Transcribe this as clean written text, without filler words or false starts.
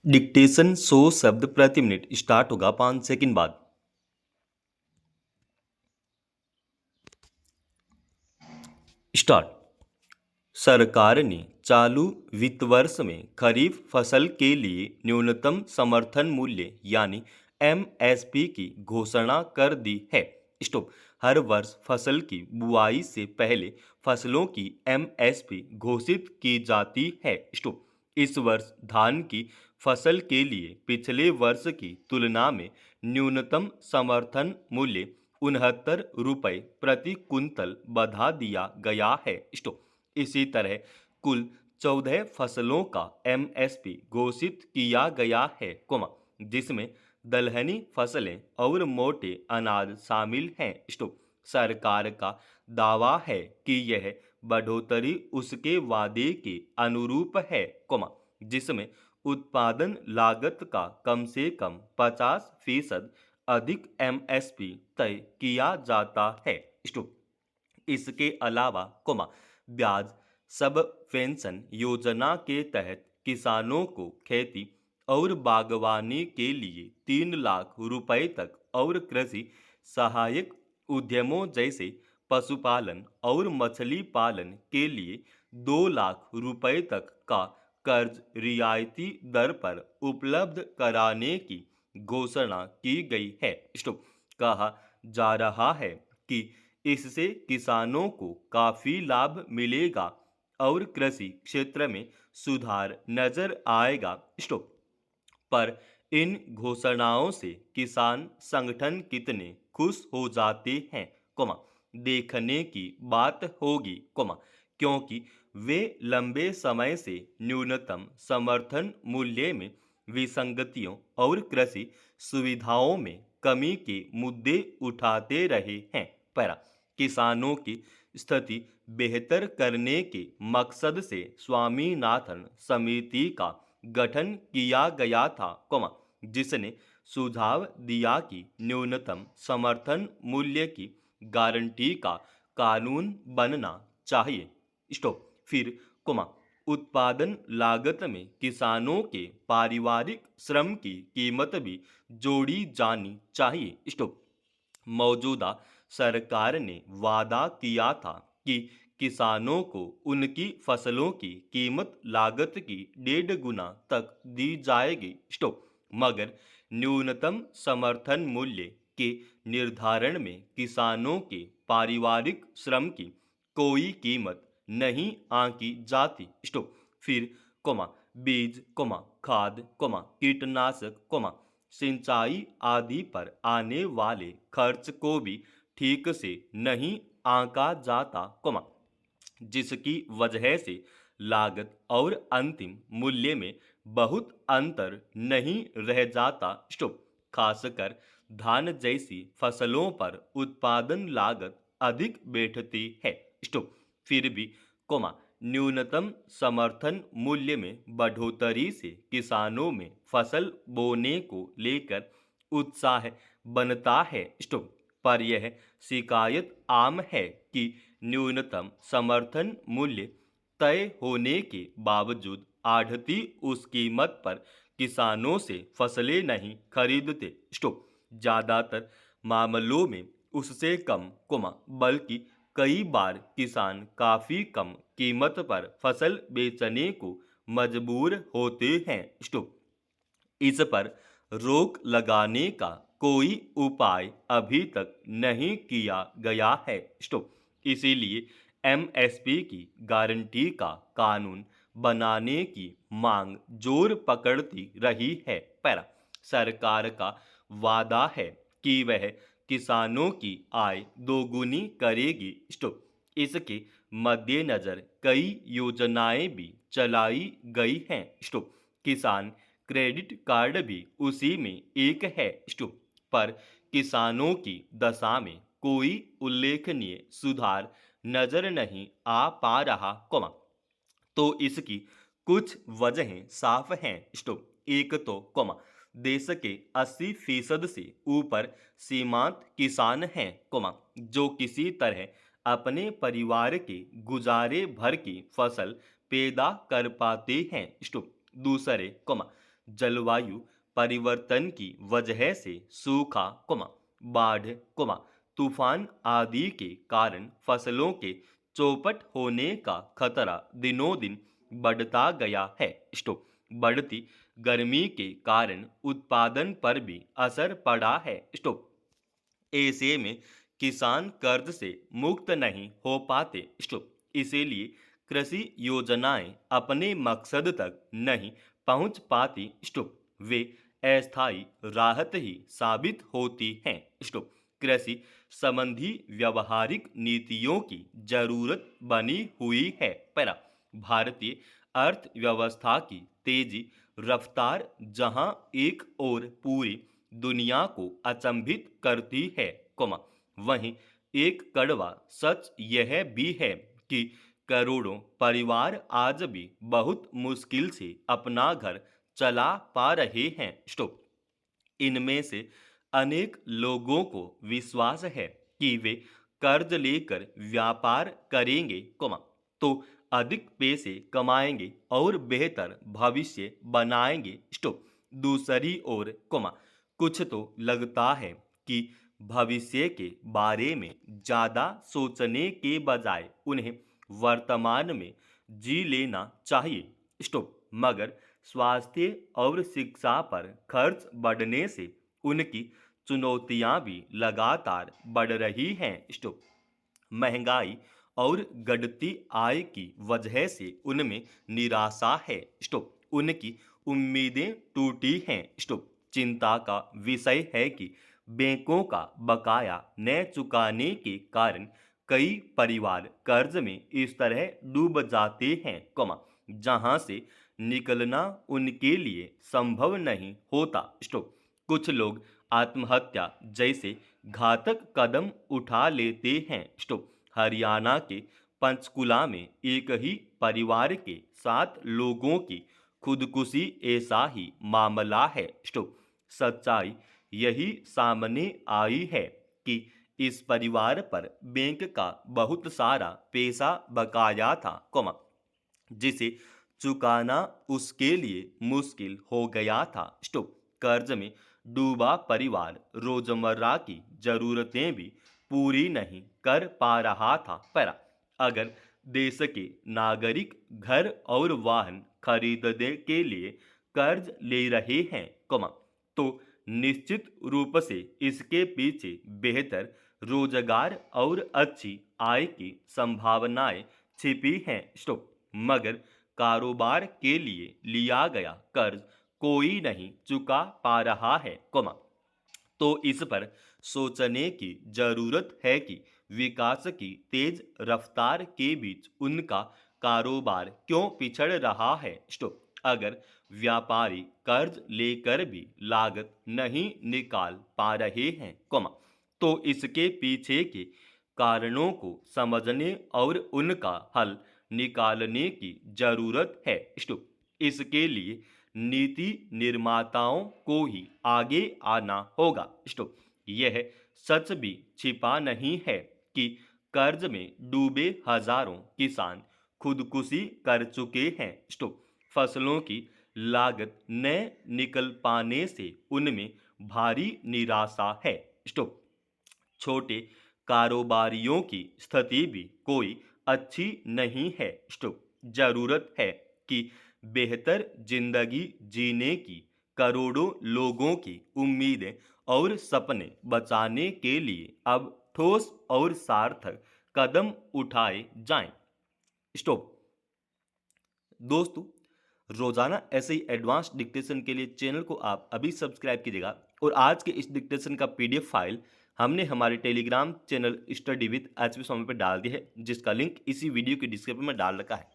Dictation 100 शब्द प्रति minute start होगा 5 सेकंड बाद। स्टार्ट। सरकार ने चालू वित्त वर्ष में खरीफ फसल के लिए न्यूनतम समर्थन मूल्य यानी एमएसपी की घोषणा कर दी है। स्टॉप। हर वर्ष फसल की बुआई से पहले फसलों की एमएसपी घोषित की जाती है। स्टॉप। इस वर्ष धान की फसल के लिए पिछले वर्ष की तुलना में न्यूनतम समर्थन मूल्य 69 रुपये प्रति कुंतल बढ़ा दिया गया है। स्टॉप। इसी तरह कुल 14 फसलों का एमएसपी घोषित किया गया है, जिसमें दलहनी फसलें और मोटे अनाज शामिल हैं। स्टॉप। सरकार का दावा है कि यह बढ़ोतरी उसके वादे के अनुरूप है, जिसमें उत्पादन लागत का कम से कम 50% अधिक एमएसपी तय किया जाता है। स्टॉप। इसके अलावा ब्याज सबवेंशन योजना के तहत किसानों को खेती और बागवानी के लिए 3 लाख रुपए तक और कृषि सहायक उद्यमों जैसे पशुपालन और मछली पालन के लिए 2 लाख रुपए तक का कर्ज रियायती दर पर उपलब्ध कराने की घोषणा की गई है। स्टॉप। कहा जा रहा है कि इससे किसानों को काफी लाभ मिलेगा और कृषि क्षेत्र में सुधार नजर आएगा। स्टॉप। पर इन घोषणाओं से किसान संगठन कितने खुश हो जाते हैं, देखने की बात होगी, क्योंकि वे लंबे समय से न्यूनतम समर्थन मूल्य में विसंगतियों और कृषि सुविधाओं में कमी के मुद्दे उठाते रहे हैं। पैरा। किसानों की स्थिति बेहतर करने के मकसद से स्वामीनाथन समिति का गठन किया गया था, जिसने सुझाव दिया कि न्यूनतम समर्थन मूल्य की गारंटी का कानून बनना चाहिए। स्टॉप। फिर उत्पादन लागत में किसानों के पारिवारिक श्रम की कीमत भी जोड़ी जानी चाहिए। स्टॉप। मौजूदा सरकार ने वादा किया था कि किसानों को उनकी फसलों की कीमत लागत की 1.5 गुना तक दी जाएगी। स्टॉप। मगर न्यूनतम समर्थन मूल्य के निर्धारण में किसानों के पारिवारिक श्रम की कोई कीमत नहीं आंकी जाती। स्टॉप। फिर बीज, खाद, कीटनाशक, सिंचाई आदि पर आने वाले खर्च को भी ठीक से नहीं आंका जाता, जिसकी वजह से लागत और अंतिम मूल्य में बहुत अंतर नहीं रह जाता। स्टॉप। खासकर धान जैसी फसलों पर उत्पादन लागत अधिक बैठती है। स्टॉप। फिर भी न्यूनतम समर्थन मूल्य में बढ़ोतरी से किसानों में फसल बोने को लेकर उत्साह बनता है। स्टॉप। पर यह शिकायत आम है कि न्यूनतम समर्थन मूल्य तय होने के बावजूद आढ़ती उस कीमत पर किसानों से फसलें नहीं खरीदते। स्टॉप। ज़्यादातर मामलों में उससे कम, बल्कि कई बार किसान काफ़ी कम कीमत पर फसल बेचने को मजबूर होते हैं। स्टॉप। इस पर रोक लगाने का कोई उपाय अभी तक नहीं किया गया है। स्टॉप। इसीलिए एमएसपी की गारंटी का कानून बनाने की मांग जोर पकड़ती रही है। पैरा। सरकार का वादा है कि वह किसानों की आय दोगुनी करेगी। स्टॉप। इसके मद्देनजर कई योजनाएं भी चलाई गई हैं। स्टॉप। किसान क्रेडिट कार्ड भी उसी में एक है। स्टॉप। पर किसानों की दशा में कोई उल्लेखनीय सुधार नजर नहीं आ पा रहा, तो इसकी कुछ वजहें साफ हैं। स्टॉप। एक तो देश के 80% से ऊपर सीमांत किसान हैं, जो किसी तरह अपने परिवार के गुजारे भर की फसल पैदा कर पाते हैं। स्टॉप। दूसरे, जलवायु परिवर्तन की वजह से सूखा, बाढ़, तूफान आदि के कारण फसलों के चौपट होने का खतरा दिनों दिन बढ़ता गया है। स्टॉप। बढ़ती गर्मी के कारण उत्पादन पर भी असर पड़ा है। स्टॉप। ऐसे में किसान कर्ज से मुक्त नहीं हो पाते। स्टॉप। इसीलिए कृषि योजनाएं अपने मकसद तक नहीं पहुंच पाती। स्टॉप। वे अस्थायी राहत ही साबित होती हैं। स्टॉप। कृषि संबंधी व्यवहारिक नीतियों की जरूरत बनी हुई है। पैरा। भारतीय अर्थव्यवस्था की तेजी रफ्तार जहां एक और पूरी दुनिया को अचंभित करती है, वहीं एक कड़वा सच यह भी है कि करोड़ों परिवार आज भी बहुत मुश्किल से अपना घर चला पा रहे हैं। स्टॉप। इनमें से अनेक लोगों को विश्वास है कि वे कर्ज लेकर व्यापार करेंगे, तो अधिक पैसे कमाएंगे और बेहतर भविष्य बनाएंगे। स्टॉप। दूसरी ओर, कुछ तो लगता है कि भविष्य के बारे में ज्यादा सोचने के बजाय उन्हें वर्तमान में जी लेना चाहिए। स्टॉप। मगर स्वास्थ्य और शिक्षा पर खर्च बढ़ने से उनकी चुनौतियां भी लगातार बढ़ रही हैं। स्टॉप। महंगाई और घटती आय की वजह से उनमें निराशा है। स्टॉप। उनकी उम्मीदें टूटी हैं। स्टॉप। चिंता का विषय है कि बैंकों का बकाया न चुकाने के कारण कई परिवार कर्ज में इस तरह डूब जाते हैं, जहां से निकलना उनके लिए संभव नहीं होता। स्टॉप। कुछ लोग आत्महत्या जैसे घातक कदम उठा लेते हैं। स्टॉप। हरियाणा के पंचकुला में एक ही परिवार के 7 लोगों की खुदकुशी ऐसा ही मामला है। स्टॉप। सच्चाई यही सामने आई है कि इस परिवार पर बैंक का बहुत सारा पैसा बकाया था, जिसे चुकाना उसके लिए मुश्किल हो गया था। स्टॉप। कर्ज में डूबा परिवार रोजमर्रा की जरूरतें भी पूरी नहीं कर पा रहा था। पर अगर देश के नागरिक घर और वाहन खरीदने के लिए कर्ज ले रहे हैं, तो निश्चित रूप से इसके पीछे बेहतर रोजगार और अच्छी आय की संभावनाएं छिपी हैं। स्टॉप। मगर कारोबार के लिए लिया गया कर्ज कोई नहीं चुका पा रहा है, तो इस पर सोचने की जरूरत है कि विकास की तेज रफ्तार के बीच उनका कारोबार क्यों पिछड़ रहा है। स्टॉप। अगर व्यापारी कर्ज लेकर भी लागत नहीं निकाल पा रहे हैं, तो इसके पीछे के कारणों को समझने और उनका हल निकालने की जरूरत है। स्टॉप। इसके लिए नीति निर्माताओं को ही आगे आना होगा। स्टॉप। यह सच भी छिपा नहीं है कि कर्ज में डूबे हजारों किसान खुदकुशी कर चुके हैं। स्टॉप। फसलों की लागत न निकल पाने से उनमें भारी निराशा है। स्टॉप। छोटे कारोबारियों की स्थिति भी कोई अच्छी नहीं है। स्टॉप। जरूरत है कि बेहतर जिंदगी जीने की करोड़ों लोगों की उम्मीदें और सपने बचाने के लिए अब ठोस और सार्थक कदम उठाए जाएं। स्टॉप। दोस्तों, रोजाना ऐसे ही एडवांस डिक्टेशन के लिए चैनल को आप अभी सब्सक्राइब कीजिएगा और आज के इस डिक्टेशन का पीडीएफ फाइल हमने हमारे Telegram channel study with HP Swami पर डाल दी है, जिसका लिंक इसी वीडियो के डिस्क्रिप्शन में डाल रखा है।